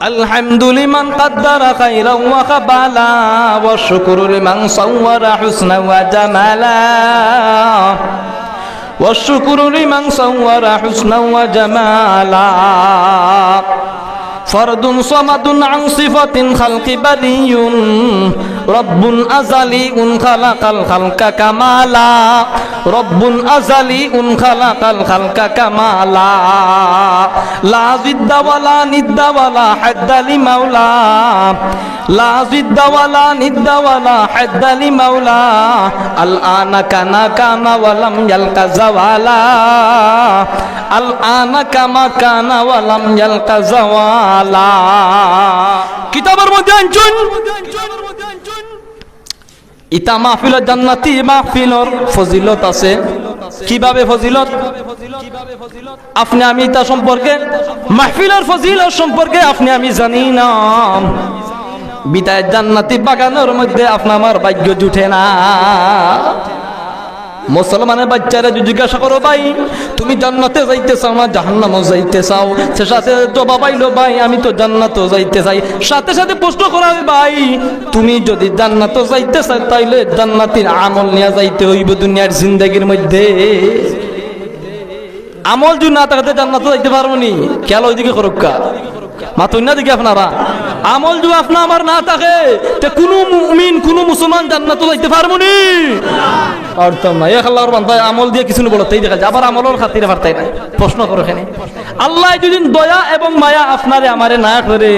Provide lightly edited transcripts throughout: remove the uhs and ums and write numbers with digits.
الحمد لمن قدر خيرا وقبلا والشكر لمن صور حسنا وجمالا والشكر لمن صور حسنا وجمالا فرد صمد عن صفة خلق بدي رب أزلي خلق الخلق كمالا رب أزلي خلق الخلق كمالا لا ضد ولا ند ولا حد لمولى لا ضد ولا ند ولا حد لمولى الآن كان ولم يلق زوالا الآن كما كان ولم يلق زوالا কিতাবের মধ্যে আনছুন ইতা মাহফিলের জান্নাতি মাহফিলর ফজিলত আছে। কিভাবে ফজিলত? আপনি আমি তা সম্পর্কে মাহফিলের ফজিলত সম্পর্কে আপনি আমি জানি না। বিদায় জান্নাতি বাগানের মধ্যে আপনার আমার ভাগ্য জুটে না। মুসলমানের বাচ্চারা যদি জিজ্ঞাসা করো ভাই তুমি জান্নাতে যাইতে চাও না জাহান্নামে যাইতে চাও, সে সাথে জবাব আইলো ভাই আমি তো জান্নাতে যাইতে চাই। সাথে সাথে প্রশ্ন করা ভাই তুমি যদি জান্নাতে যাইতে চাও তাইলে জান্নাতের আমল নিয়ে যাইতে হইব দুনিয়ার জিন্দেগির মধ্যে। আমল যদি না থাকতে জান্নাতে যাইতে পারবো নি? কেন ওইদিকে করুকা মাতুন না দেখি আপনারা আমল যদি আপনার আমার না থাকে তে কোনো মুমিন কোনো মুসলমান জান্নাতে যাইতে পারবো নি? অর্থ নাই আল্লাহর বান্দা আমল দিয়ে কিছু বলতেই দেখা যায়, আবার আমলের খাতিরে পারতাই না। প্রশ্ন করো এখানে আল্লাহ যদি দয়া এবং মায়া আপনারে আমারে না করে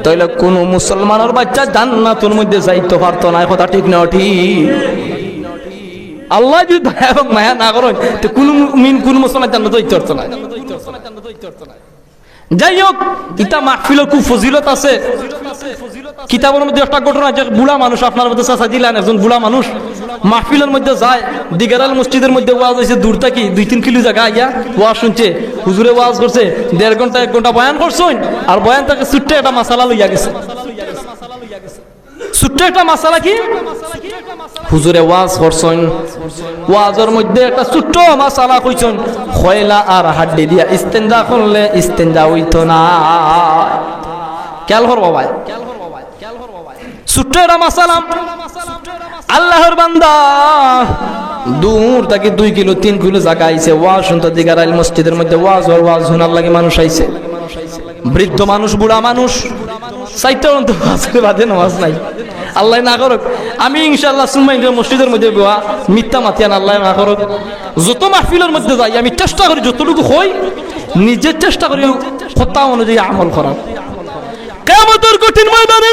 তাইলে কোন মুসলমানের বাচ্চা জান্নাতের মধ্যে যাইতে পারতো না। কথা ঠিক না? ঠিক। আল্লাহ যদি দয়া এবং মায়া না করেন তো কোন মুমিন কোন মুসলমান জান্নাতে যাইতে পারতো না। যাই হোক ইতা মাহফিলের খুব ফজিলত আছে। কিতাবের মধ্যে একটা ঘটনা যে বুড়া মানুষ আপনার মধ্যে চাচা দিলেন একজন বুড়া মানুষ মাহফিলের মধ্যে যায় দিগারাল মসজিদের মধ্যে ওয়াজ হয়েছে দূর থাকি 2-3 কিলো জায়গা আইয়া ওয়াজ শুনছে, হুজুরে ওয়াজ করছে 1.5 ঘন্টা 1 ঘন্টা বয়ান করছেন আর বয়ান থেকে ছোট্ট একটা মাসালা লইয়া গেছে। ছোট্ট একটা মাসালা কি হুজুরে ওয়াজ করছেন, ওয়াজের মধ্যে একটা ছোট্ট মাসালা কইছেন খয়লা আর হাড্ডি দিয়া ইস্তেঞ্জা করলে ইস্তেঞ্জা হইতো না। খেয়াল করবো ভাই, ছোট্ট একটা মাসালা। আল্লাহর বান্দা দূর থেকে 2 কিলো 3 কিলো জায়গা আইছে ওয়াজ শুনতে দিগারাইল মসজিদের মধ্যে ওয়াজ শোনার লাগে মানুষ আইছে। বৃদ্ধ মানুষ বুড়া মানুষ 4টা অন্ত বাদে নামাজ নাই। আল্লাহ না করুক আমি ইনশাআল্লাহ সুমাই মসজিদের মধ্যে মিথ্যা মাতিয়ান আল্লাহ না করুক। যত মাহফিলের মধ্যে যাই আমি চেষ্টা করি যতটুকু হই নিজের চেষ্টা করি কথা অনুযায়ী আমল করার। কিয়ামতের কঠিন ময়দানে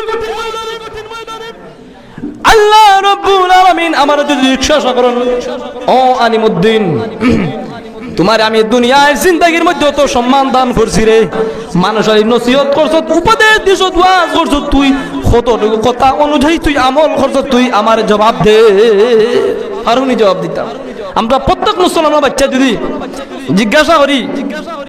আল্লাহ রাব্বুল আলামিন আমার যদি বিশ্বাস করেন ও আলিমউদ্দিন তোমার আমি দুনিয়ার জিন্দেগির মধ্যে তো সম্মান দান করছি রে, মানুষের নসিহত করছ উপদেশ দিছ ওয়াজ করছ, তুই কতটুকু কথা অনুযায়ী তুই আমল করছ তুই আমার জবাব দে। আর উনি জবাব দিতাম আমরা প্রত্যেক মুসলমান বাচ্চা যদি জিজ্ঞাসা করি